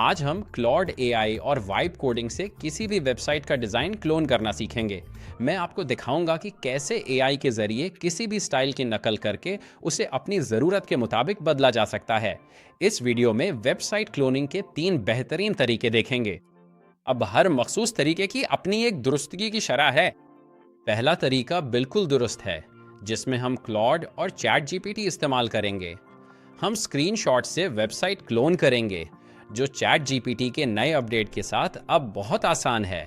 आज हम Claude AI और वाइब कोडिंग से किसी भी वेबसाइट का डिज़ाइन क्लोन करना सीखेंगे। मैं आपको दिखाऊंगा कि कैसे एआई के ज़रिए किसी भी स्टाइल की नकल करके उसे अपनी ज़रूरत के मुताबिक बदला जा सकता है। इस वीडियो में वेबसाइट क्लोनिंग के 3 बेहतरीन तरीके देखेंगे। अब हर मखसूस तरीके की अपनी एक दुरुस्तगी की शरह है। पहला तरीका बिल्कुल दुरुस्त है, जिसमें हम क्लॉड और चैट जीपीटी इस्तेमाल करेंगे। हम स्क्रीनशॉट से वेबसाइट क्लोन करेंगे, जो चैट जीपीटी के नए अपडेट के साथ अब बहुत आसान है।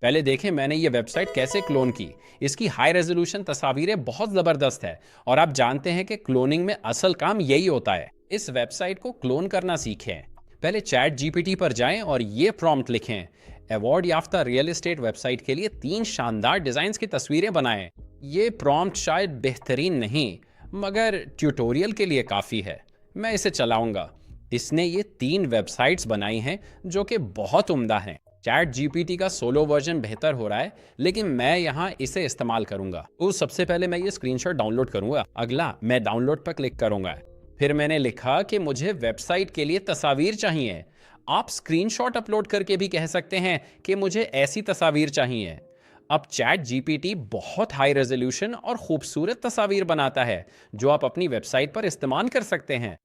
पहले देखें मैंने ये वेबसाइट कैसे क्लोन की। इसकी हाई रेजोल्यूशन तस्वीरें बहुत ज़बरदस्त है और आप जानते हैं कि क्लोनिंग में असल काम यही होता है। इस वेबसाइट को क्लोन करना सीखें। पहले चैट जीपीटी पर जाएं और ये प्रॉम्प्ट लिखें, अवार्ड याफ्ता रियल एस्टेट वेबसाइट के लिए 3 शानदार डिज़ाइंस की तस्वीरें बनाएं। ये प्रॉम्प्ट शायद बेहतरीन नहीं, मगर ट्यूटोरियल के लिए काफ़ी है। मैं इसे चलाऊंगा। इसने ये 3 वेबसाइट्स बनाई हैं जो कि बहुत उम्दा हैं। चैट जीपीटी का सोलो वर्जन बेहतर हो रहा है, लेकिन मैं यहाँ इसे इस्तेमाल करूंगा। तो सबसे पहले मैं ये स्क्रीनशॉट डाउनलोड करूंगा। अगला मैं डाउनलोड पर क्लिक करूंगा। फिर मैंने लिखा कि मुझे वेबसाइट के लिए तस्वीर चाहिए। आप स्क्रीनशॉट अपलोड करके भी कह सकते हैं कि मुझे ऐसी तस्वीर चाहिए। अब चैट जीपीटी बहुत हाई रेजोल्यूशन और खूबसूरत तस्वीर बनाता है, जो आप अपनी वेबसाइट पर इस्तेमाल कर सकते हैं।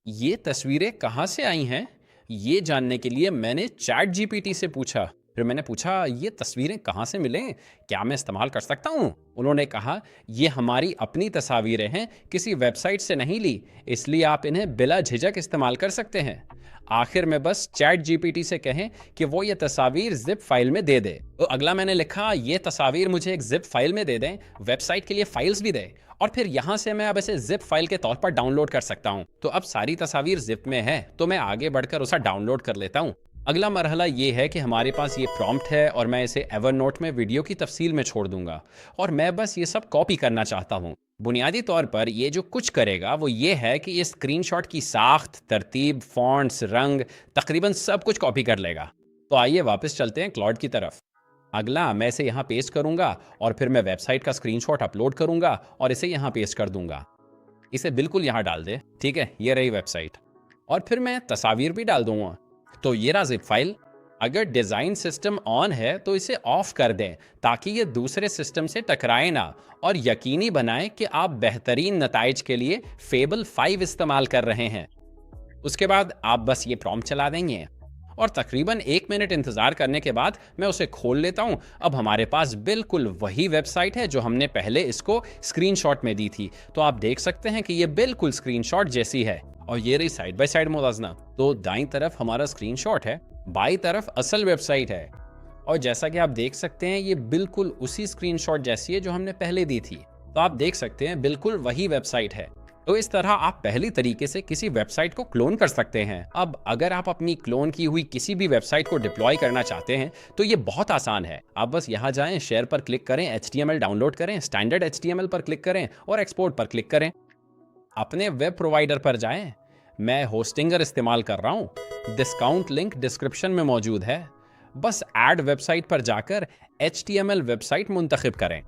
ये तस्वीरें कहाँ से आई हैं? ये जानने के लिए मैंने चैट जीपीटी से पूछा। फिर मैंने पूछा, ये तस्वीरें कहाँ से मिलें? क्या मैं इस्तेमाल कर सकता हूँ? उन्होंने कहा, ये हमारी अपनी तस्वीरें हैं, किसी वेबसाइट से नहीं ली, इसलिए आप इन्हें बिला झिझक इस्तेमाल कर सकते हैं। आखिर में बस चैट जीपीटी से कहें कि वो ये तस्वीर जिप फाइल में दे दे। तो अगला मैंने लिखा, ये तस्वीर मुझे एक जिप फाइल में दे दें, वेबसाइट के लिए फाइल्स भी दें, और फिर यहाँ से मैं अब इसे जिप फाइल के तौर पर डाउनलोड कर सकता हूँ। तो अब सारी तस्वीर जिप में है, तो मैं आगे बढ़कर उसे डाउनलोड कर लेता हूँ। अगला मरहला ये है कि हमारे पास ये प्रॉम्प्ट है और मैं इसे एवरनोट में वीडियो की तफसील में छोड़ दूंगा, और मैं बस ये सब कॉपी करना चाहता हूँ। बुनियादी तौर पर ये जो कुछ करेगा वो ये है कि ये स्क्रीनशॉट की साख्त, तरतीब, फॉन्ट्स, रंग, तकरीबन सब कुछ कॉपी कर लेगा। तो आइए वापस चलते हैं क्लॉड की तरफ। अगला मैं इसे यहाँ पेस्ट करूंगा और फिर मैं वेबसाइट का स्क्रीनशॉट अपलोड करूंगा और इसे यहाँ पेस्ट कर दूंगा। इसे बिल्कुल यहाँ डाल दे। ठीक है, ये रही वेबसाइट, और फिर मैं तस्वीर भी डाल दूंगा। तो ये रहा जिप फाइल। अगर डिज़ाइन सिस्टम ऑन है तो इसे ऑफ कर दें, ताकि ये दूसरे सिस्टम से टकराए ना, और यकीनी बनाएं कि आप बेहतरीन नताइज के लिए फेबल 5 इस्तेमाल कर रहे हैं। उसके बाद आप बस ये प्रॉम्प्ट चला देंगे और तकरीबन 1 मिनट इंतज़ार करने के बाद मैं उसे खोल लेता हूँ। अब हमारे पास बिल्कुल वही वेबसाइट है जो हमने पहले इसको स्क्रीनशॉट में दी थी। तो आप देख सकते हैं कि ये बिल्कुल स्क्रीनशॉट जैसी है, और ये रही साइड बाय साइड मुवाजना। तो दाईं तरफ हमारा स्क्रीनशॉट है, बाईं तरफ असल वेबसाइट है, और जैसा कि आप देख सकते हैं ये बिल्कुल उसी स्क्रीनशॉट जैसी है जो हमने पहले दी थी। तो आप देख सकते हैं बिल्कुल वही वेबसाइट है। तो इस तरह आप पहली तरीके से किसी वेबसाइट को क्लोन कर सकते हैं। अब अगर आप अपनी क्लोन की हुई किसी भी वेबसाइट को डिप्लॉय करना चाहते हैं तो ये बहुत आसान है। आप बस यहाँ जाएं, शेयर पर क्लिक करें, HTML डाउनलोड करें, स्टैंडर्ड HTML पर क्लिक करें और एक्सपोर्ट पर क्लिक करें। अपने वेब प्रोवाइडर पर जाएं। मैं होस्टिंगर इस्तेमाल कर रहा हूं। डिस्काउंट लिंक डिस्क्रिप्शन में मौजूद है। बस ऐड वेबसाइट पर जाकर HTML वेबसाइट मुंतखब करें।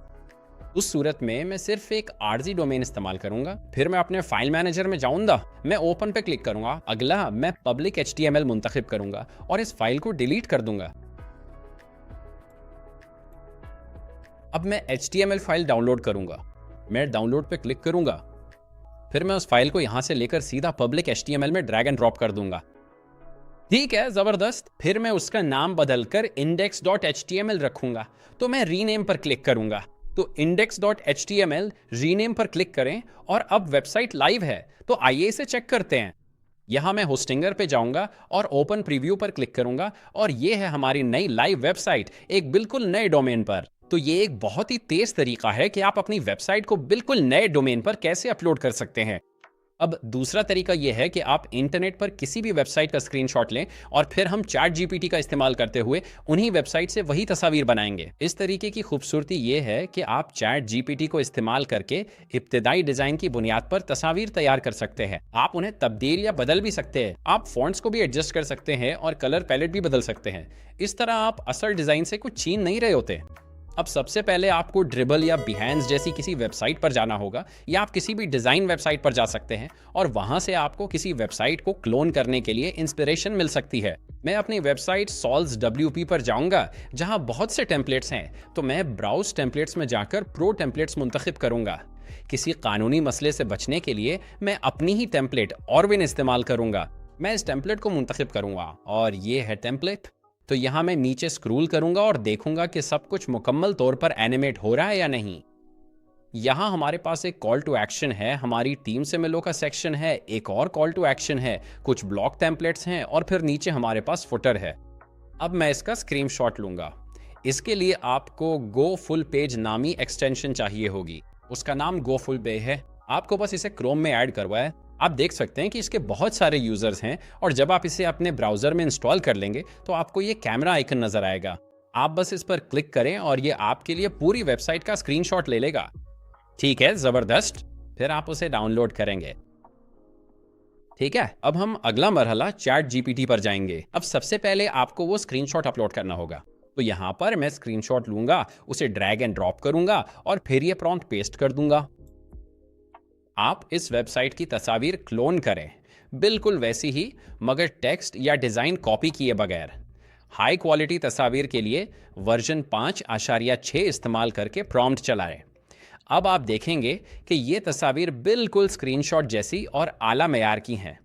उस सूरत में मैं सिर्फ एक आरजी डोमेन इस्तेमाल करूंगा। फिर मैं अपने फाइल मैनेजर में जाऊंगा, मैं ओपन पे क्लिक करूंगा। अगला मैं पब्लिक HTML मुंतखब करूंगा और इस फाइल को डिलीट कर दूंगा। अब मैं HTML फाइल डाउनलोड करूंगा। मैं डाउनलोड पे क्लिक करूंगा। फिर मैं उस फाइल को यहां से लेकर सीधा पब्लिक HTML में ड्रैग एंड ड्रॉप कर दूंगा। ठीक है, जबरदस्त। फिर मैं उसका नाम बदलकर index.html रखूंगा। तो मैं रीनेम पर क्लिक करूंगा। तो index.html रीनेम पर क्लिक करें और अब वेबसाइट लाइव है। तो आइए इसे चेक करते हैं। यहां मैं होस्टिंगर पे जाऊंगा और ओपन प्रीव्यू पर क्लिक करूंगा, और ये है हमारी नई लाइव वेबसाइट, एक बिल्कुल नए डोमेन पर। तो ये एक बहुत ही तेज तरीका है कि आप अपनी वेबसाइट को बिल्कुल नए डोमेन पर कैसे अपलोड कर सकते हैं। अब दूसरा तरीका यह है कि आप इंटरनेट पर किसी भी वेबसाइट का स्क्रीनशॉट लें और फिर हम चैट जीपीटी का इस्तेमाल करते हुए उन्हीं वेबसाइट से वही तस्वीर बनाएंगे। इस तरीके की खूबसूरती यह है कि आप चैट जीपीटी को इस्तेमाल करके इब्तिदाई डिजाइन की बुनियाद पर तस्वीर तैयार कर सकते हैं। आप उन्हें तब्दील या बदल भी सकते हैं। आप फॉन्ट्स को भी एडजस्ट कर सकते हैं और कलर पैलेट भी बदल सकते हैं। इस तरह आप असल डिजाइन से कुछ छीन नहीं रहे होते। अब सबसे पहले आपको ड्रिबल या बिहेंस जैसी किसी वेबसाइट पर जाना होगा, या आप किसी भी डिज़ाइन वेबसाइट पर जा सकते हैं और वहां से आपको किसी वेबसाइट को क्लोन करने के लिए इंस्पिरेशन मिल सकती है। मैं अपनी वेबसाइट सॉल्स WP पर जाऊंगा, जहां बहुत से टेम्पलेट्स हैं, तो मैं ब्राउज टेम्पलेट्स में जाकर प्रो टेम्पलेट्स मुंतखब करूंगा। किसी कानूनी मसले से बचने के लिए मैं अपनी ही टेम्पलेट ऑरविन इस्तेमाल करूंगा। मैं इस टेम्पलेट को मुंतखब करूंगा और ये है टेम्पलेट। तो यहाँ मैं नीचे स्क्रॉल करूंगा और देखूंगा कि सब कुछ मुकम्मल तौर पर एनिमेट हो रहा है या नहीं। यहाँ हमारे पास एक कॉल टू एक्शन है, हमारी टीम से मिलो का सेक्शन है, एक और कॉल टू एक्शन है, कुछ ब्लॉक टेम्पलेट्स हैं और फिर नीचे हमारे पास फुटर है। अब मैं इसका स्क्रीनशॉट लूंगा। इसके लिए आपको गो फुल पेज नामी एक्सटेंशन चाहिए होगी। उसका नाम गो फुल पे है। आपको बस इसे क्रोम में ऐड करवाया है। आप देख सकते हैं कि इसके बहुत सारे यूजर्स हैं और जब आप इसे अपने ब्राउजर में इंस्टॉल कर लेंगे तो आपको ये कैमरा आइकन नजर आएगा। आप बस इस पर क्लिक करें और ये आपके लिए पूरी वेबसाइट का स्क्रीनशॉट ले लेगा। ठीक है, जबरदस्त। फिर आप उसे डाउनलोड करेंगे। ठीक है, अब हम अगला मरहला चैट जीपीटी पर जाएंगे। अब सबसे पहले आपको वो स्क्रीनशॉट अपलोड करना होगा। तो यहाँ पर मैं स्क्रीनशॉट लूंगा, उसे ड्रैग एंड ड्रॉप करूंगा और फिर ये प्रॉम्प्ट पेस्ट कर दूंगा। आप इस वेबसाइट की तस्वीर क्लोन करें, बिल्कुल वैसी ही, मगर टेक्स्ट या डिज़ाइन कॉपी किए बगैर। हाई क्वालिटी तस्वीर के लिए वर्जन 5.6 इस्तेमाल करके प्रॉम्प्ट चलाएं। अब आप देखेंगे कि ये तस्वीर बिल्कुल स्क्रीनशॉट जैसी और आला मेयार की हैं।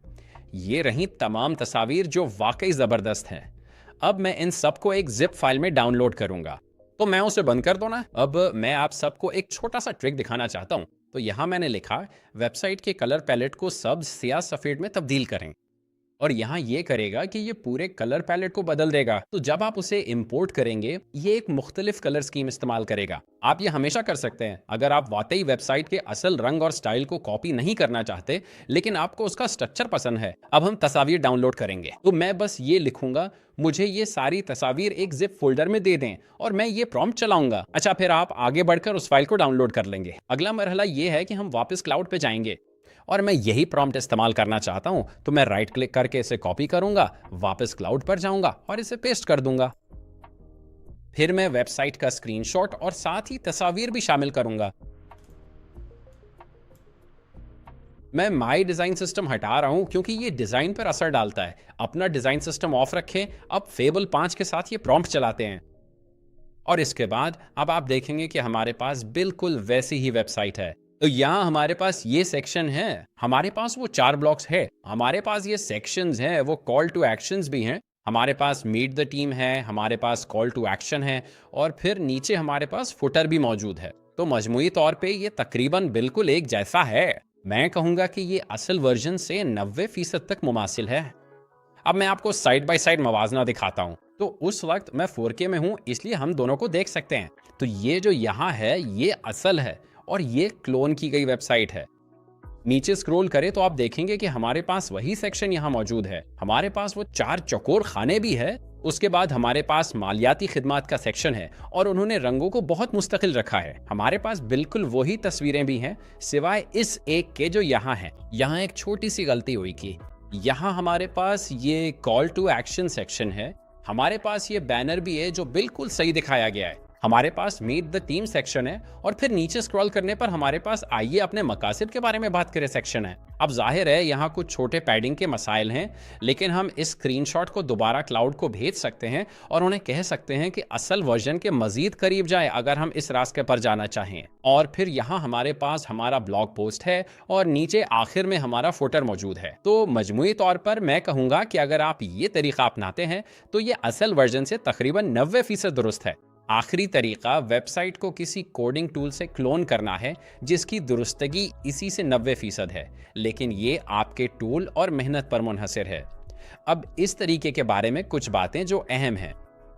ये रही तमाम तस्वीर जो वाकई ज़बरदस्त हैं। अब मैं इन सबको एक जिप फाइल में डाउनलोड करूंगा। तो मैं उसे बंद कर दूं ना। अब मैं आप सबको एक छोटा सा ट्रिक दिखाना चाहता हूं। तो यहां मैंने लिखा, वेबसाइट के कलर पैलेट को सब्ज सियाह सफेद में तब्दील करें, और यहाँ ये करेगा कि ये पूरे कलर पैलेट को बदल देगा। तो जब आप उसे इंपोर्ट करेंगे, ये एक मुख्तलिफ कलर स्कीम इस्तेमाल करेगा। आप ये हमेशा कर सकते हैं अगर आप वाकई वेबसाइट के असल रंग और स्टाइल को कॉपी नहीं करना चाहते, लेकिन आपको उसका स्ट्रक्चर पसंद है। अब हम तस्वीर डाउनलोड करेंगे, तो मैं बस ये लिखूंगा, मुझे ये सारी तस्वीर एक जिप फोल्डर में दे दें, और मैं ये प्रॉम्प्ट चलाऊंगा। अच्छा, फिर आप आगे बढ़कर उस फाइल को डाउनलोड कर लेंगे। अगला मरहला ये है कि हम वापस क्लाउड पे जाएंगे और मैं यही प्रॉम्प्ट इस्तेमाल करना चाहता हूं। तो मैं राइट क्लिक करके इसे कॉपी करूंगा, वापस क्लाउड पर जाऊंगा और इसे पेस्ट कर दूंगा। फिर मैं वेबसाइट का स्क्रीनशॉट और साथ ही तस्वीर भी शामिल करूंगा। मैं माई डिजाइन सिस्टम हटा रहा हूं क्योंकि ये डिजाइन पर असर डालता है। अपना डिजाइन सिस्टम ऑफ रखें। अब फेबल 5 के साथ ये प्रॉम्प्ट चलाते हैं और इसके बाद अब आप देखेंगे कि हमारे पास बिल्कुल वैसी ही वेबसाइट है। तो यहाँ हमारे पास ये सेक्शन है, हमारे पास वो 4 ब्लॉक्स है, हमारे पास ये सेक्शंस हैं, वो कॉल टू एक्शंस भी हैं, हमारे पास मीट द टीम है, हमारे पास कॉल टू एक्शन है, और फिर नीचे हमारे पास फुटर भी मौजूद है। तो मजमूई तौर पे ये तकरीबन बिल्कुल एक जैसा है। मैं कहूँगा कि ये असल वर्जन से 90% तक मुमासिल है। अब मैं आपको साइड बाय साइड मवाजना दिखाता हूँ। तो उस वक्त मैं 4K में हूँ, इसलिए हम दोनों को देख सकते हैं। तो ये जो यहाँ है ये असल है और ये क्लोन की गई वेबसाइट है। नीचे स्क्रॉल करें तो आप देखेंगे कि हमारे पास वही सेक्शन यहाँ मौजूद है। हमारे पास वो 4 चौकोर खाने भी है। उसके बाद हमारे पास मालियाती खिदमात का सेक्शन है और उन्होंने रंगों को बहुत मुस्तकिल रखा है। हमारे पास बिल्कुल वही तस्वीरें भी हैं, सिवाय इस एक के जो यहाँ है। यहाँ एक छोटी सी गलती हुई कि यहाँ हमारे पास ये कॉल टू एक्शन सेक्शन है, हमारे पास ये बैनर भी है जो बिल्कुल सही दिखाया गया है, हमारे पास मीट द टीम सेक्शन है, और फिर नीचे स्क्रॉल करने पर हमारे पास आइए अपने मकासद के बारे में बात करें सेक्शन है। अब जाहिर है यहाँ कुछ छोटे पैडिंग के मसाइल हैं, लेकिन हम इस स्क्रीनशॉट को दोबारा क्लाउड को भेज सकते हैं और उन्हें कह सकते हैं कि असल वर्जन के मजीद करीब जाए अगर हम इस रास्ते पर जाना चाहें। और फिर यहाँ हमारे पास हमारा ब्लॉग पोस्ट है और नीचे आखिर में हमारा फुटर मौजूद है। तो मजमूई तौर पर मैं कहूँगा कि अगर आप ये तरीका अपनाते हैं तो ये असल वर्जन से तकरीबन 90% दुरुस्त है। आखिरी तरीका वेबसाइट को किसी कोडिंग टूल से क्लोन करना है जिसकी दुरुस्तगी इसी से 90% है, लेकिन ये आपके टूल और मेहनत पर मुनहसर है। अब इस तरीके के बारे में कुछ बातें जो अहम हैं।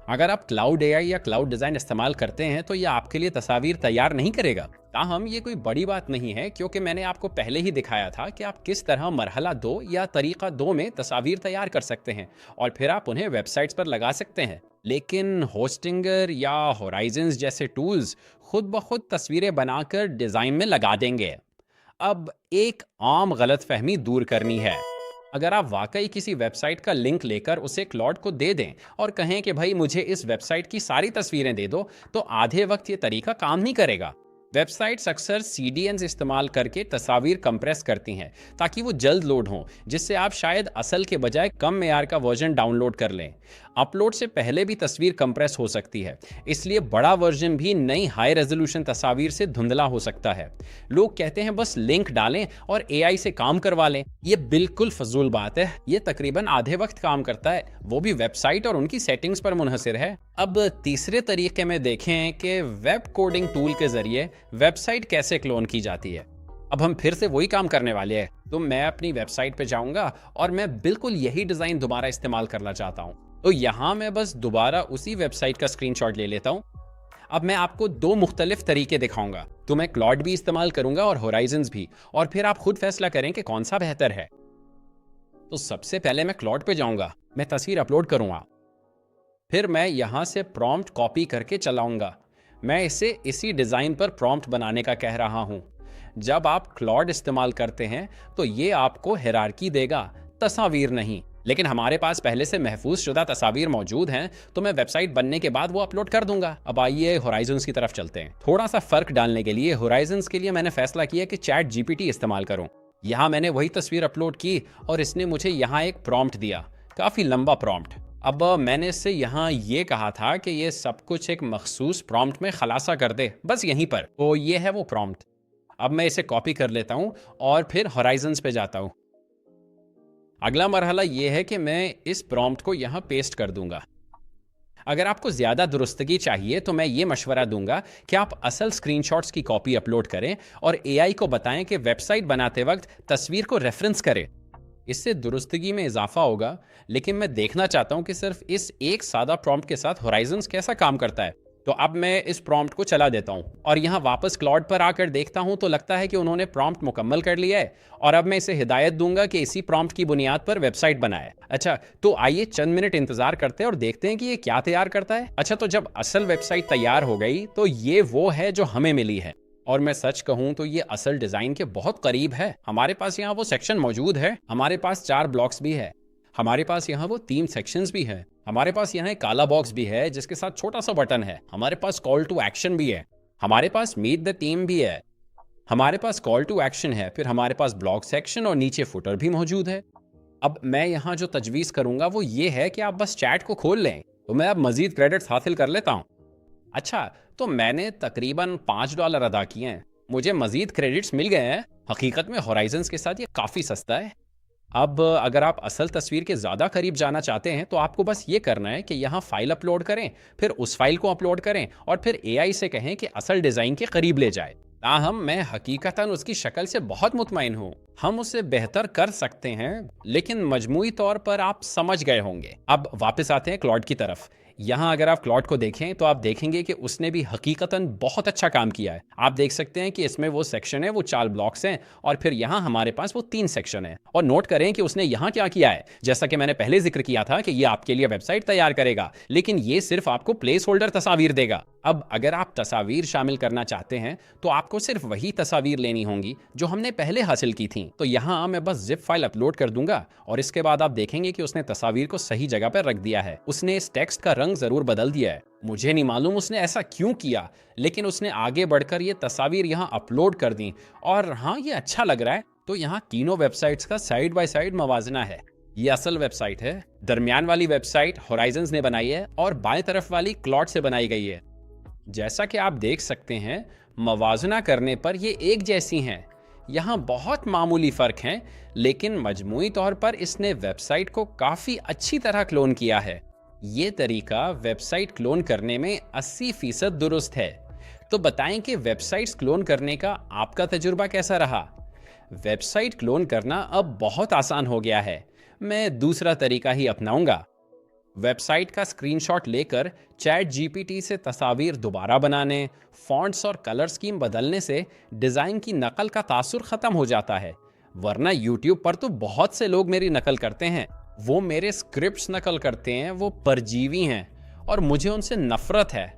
अगर आप क्लाउड एआई या क्लाउड डिज़ाइन इस्तेमाल करते हैं तो यह आपके लिए तस्वीर तैयार नहीं करेगा। ताहम ये कोई बड़ी बात नहीं है, क्योंकि मैंने आपको पहले ही दिखाया था कि आप किस तरह मरहला 2 या तरीका 2 में तस्वीर तैयार कर सकते हैं और फिर आप उन्हें वेबसाइट्स पर लगा सकते हैं। लेकिन होस्टिंगर या होराइजन्स जैसे टूल्स खुद ब खुद तस्वीरें बनाकर डिज़ाइन में लगा देंगे। अब एक आम गलतफहमी दूर करनी है। अगर आप वाकई किसी वेबसाइट का लिंक लेकर उसे क्लॉड को दे दें और कहें कि भाई मुझे इस वेबसाइट की सारी तस्वीरें दे दो, तो आधे वक्त ये तरीका काम नहीं करेगा। वेबसाइट्स अक्सर CDNs इस्तेमाल करके तस्वीर कंप्रेस करती हैं ताकि वो जल्द लोड हों, जिससे आप शायद असल के बजाय कम मेयार का वर्जन डाउनलोड कर लें। अपलोड से पहले भी तस्वीर कंप्रेस हो सकती है, इसलिए बड़ा वर्जन भी नई हाई रेजोल्यूशन तस्वीर से धुंधला हो सकता है। लोग कहते हैं बस लिंक डालें और AI से काम करवा लें। ये बिल्कुल फजूल बात है। ये तकरीबन आधे वक्त काम करता है, वो भी वेबसाइट और उनकी सेटिंग्स पर मुनहसिर है। अब तीसरे तरीके में देखें कि वेब कोडिंग टूल के जरिए वेबसाइट कैसे क्लोन की जाती है। अब हम फिर से वही काम करने वाले हैं। तो मैं अपनी वेबसाइट पे जाऊंगा और मैं बिल्कुल यही डिजाइन दोबारा इस्तेमाल करना चाहता हूं। तो यहां मैं बस दोबारा उसी वेबसाइट का स्क्रीनशॉट ले लेता हूं। अब मैं आपको दो मुख्तलिफ तरीके दिखाऊंगा। तो मैं क्लॉड भी इस्तेमाल करूंगा और होराइजन्स भी, और फिर आप खुद फैसला करें कि कौन सा बेहतर है। तो सबसे पहले मैं क्लॉड पे जाऊंगा, मैं तस्वीर अपलोड करूंगा। फिर मैं यहां से प्रॉम्प्ट कॉपी करके चलाऊंगा। मैं इसे इसी डिज़ाइन पर प्रॉम्प्ट बनाने का कह रहा हूं। जब आप क्लॉड इस्तेमाल करते हैं तो ये आपको हिरार्की देगा, तस्वीर नहीं। लेकिन हमारे पास पहले से महफूज शुदा तस्वीर मौजूद हैं, तो मैं वेबसाइट बनने के बाद वो अपलोड कर दूंगा। अब आइए होराइजन्स की तरफ चलते हैं। थोड़ा सा फर्क डालने के लिए होराइजन्स के लिए मैंने फैसला किया कि चैट GPT इस्तेमाल करूं। यहाँ मैंने वही तस्वीर अपलोड की और इसने मुझे यहाँ एक प्रॉम्प्ट दिया, काफ़ी लंबा प्रॉम्प्ट। अब मैंने इससे यहाँ ये कहा था कि ये सब कुछ एक मखसूस प्रॉम्प्ट में खलासा कर दे, बस यहीं पर। तो ये है वो प्रॉम्प्ट। अब मैं इसे कॉपी कर लेता हूँ और फिर होराइजन्स पे जाता हूँ। अगला मरहला ये है कि मैं इस प्रॉम्प्ट को यहाँ पेस्ट कर दूंगा। अगर आपको ज़्यादा दुरुस्तगी चाहिए तो मैं ये मशवरा दूंगा कि आप असल स्क्रीनशॉट्स की कॉपी अपलोड करें और AI को बताएं कि वेबसाइट बनाते वक्त तस्वीर को रेफरेंस करें। इससे दुरुस्तगी में इजाफा होगा, लेकिन मैं देखना चाहता हूं कि सिर्फ इस एक सादा प्रॉम्प्ट के साथ होराइजन्स कैसा काम करता है। तो अब मैं इस प्रॉम्प्ट को चला देता हूं और यहां वापस क्लॉड पर आकर देखता हूं तो लगता है कि उन्होंने प्रॉम्प्ट मुकम्मल कर लिया है। और अब मैं इसे हिदायत दूंगा कि इसी प्रॉम्प्ट की बुनियाद पर वेबसाइट बनाए। अच्छा, तो आइए चंद मिनट इंतजार करते हैं और देखते हैं कि ये क्या तैयार करता है। अच्छा, तो जब असल वेबसाइट तैयार हो गई तो ये वो है जो हमें मिली है। और मैं सच कहूं तो ये असल डिजाइन के बहुत करीब है। हमारे पास यहाँ वो सेक्शन मौजूद है, हमारे पास 4 ब्लॉक्स भी है, हमारे पास यहाँ वो 3 सेक्शंस भी है, हमारे पास यहाँ एक काला बॉक्स भी है जिसके साथ छोटा सा बटन है, हमारे पास कॉल टू एक्शन भी है, हमारे पास मीट द टीम भी है, हमारे पास कॉल टू एक्शन है, फिर हमारे पास ब्लॉग सेक्शन और नीचे फुटर भी मौजूद है। अब मैं यहाँ जो तजवीज़ करूंगा वो ये है कि आप बस चैट को खोल लें। तो मैं अब मजीद क्रेडिट्स हासिल कर लेता हूँ। अच्छा, तो मैंने तकरीबन $5 अदा किए हैं, मुझे मजीद क्रेडिट्स मिल गए हैं। हकीकत में होराइजन्स के साथ ये काफ़ी सस्ता है। अब अगर आप असल तस्वीर के ज़्यादा करीब जाना चाहते हैं तो आपको बस ये करना है कि यहाँ फाइल अपलोड करें, फिर उस फाइल को अपलोड करें और फिर AI से कहें कि असल डिज़ाइन के करीब ले जाए। ताहम मैं हकीकतन उसकी शक्ल से बहुत मुतमईन हूँ। हम उसे बेहतर कर सकते हैं, लेकिन मजमूई तौर पर आप समझ गए होंगे। अब वापस आते हैं क्लॉड की तरफ। यहाँ अगर आप क्लॉड को देखें तो आप देखेंगे कि उसने भी हकीकतन बहुत अच्छा काम किया है। आप देख सकते हैं कि इसमें वो सेक्शन है, वो 4 ब्लॉक्स हैं और फिर यहाँ हमारे पास वो 3 सेक्शन है। और नोट करें कि उसने यहाँ क्या किया है। जैसा कि मैंने पहले जिक्र किया था कि ये आपके लिए वेबसाइट तैयार करेगा, लेकिन ये सिर्फ आपको प्लेस होल्डर तस्वीर देगा। अब अगर आप तस्वीर शामिल करना चाहते हैं तो आपको सिर्फ वही तस्वीर लेनी होंगी जो हमने पहले हासिल की थी। तो यहाँ मैं बस जिप फाइल अपलोड कर दूंगा और इसके बाद आप देखेंगे कि उसने तस्वीर को सही जगह पर रख दिया है। उसने इस टेक्स्ट का रंग जरूर बदल दिया है, मुझे नहीं मालूम उसने ऐसा क्यों किया, लेकिन उसने आगे बढ़कर ये तस्वीर यहाँ अपलोड कर दी और हाँ, ये अच्छा लग रहा है। तो यहाँ तीनों वेबसाइट्स का साइड बाय साइड मवाजना है। ये असल वेबसाइट है, दरमियान वाली वेबसाइट होराइजन्स ने बनाई है और बाएं तरफ वाली क्लॉड से बनाई गई है। जैसा कि आप देख सकते हैं, मवाजना करने पर ये एक जैसी हैं। यहाँ बहुत मामूली फ़र्क हैं, लेकिन मजमूई तौर पर इसने वेबसाइट को काफ़ी अच्छी तरह क्लोन किया है। ये तरीका वेबसाइट क्लोन करने में 80% दुरुस्त है। तो बताएं कि वेबसाइट्स क्लोन करने का आपका तजुर्बा कैसा रहा? वेबसाइट क्लोन करना अब बहुत आसान हो गया है। मैं दूसरा तरीका ही अपनाऊंगा। वेबसाइट का स्क्रीनशॉट लेकर चैट GPT से तस्वीर दोबारा बनाने, फॉन्ट्स और कलर स्कीम बदलने से डिज़ाइन की नकल का तासुर ख़त्म हो जाता है। वरना YouTube पर तो बहुत से लोग मेरी नकल करते हैं, वो मेरे स्क्रिप्ट्स नकल करते हैं, वो परजीवी हैं और मुझे उनसे नफ़रत है।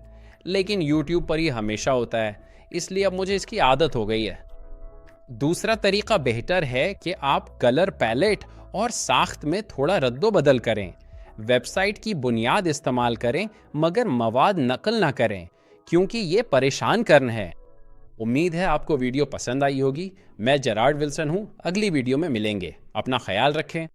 लेकिन YouTube पर ये हमेशा होता है, इसलिए अब मुझे इसकी आदत हो गई है। दूसरा तरीका बेहतर है कि आप कलर पैलेट और साख्त में थोड़ा रद्दो बदल करें। वेबसाइट की बुनियाद इस्तेमाल करें मगर मवाद नकल ना करें, क्योंकि ये परेशान करना है। उम्मीद है आपको वीडियो पसंद आई होगी। मैं जेरार्ड विल्सन हूँ, अगली वीडियो में मिलेंगे। अपना ख्याल रखें।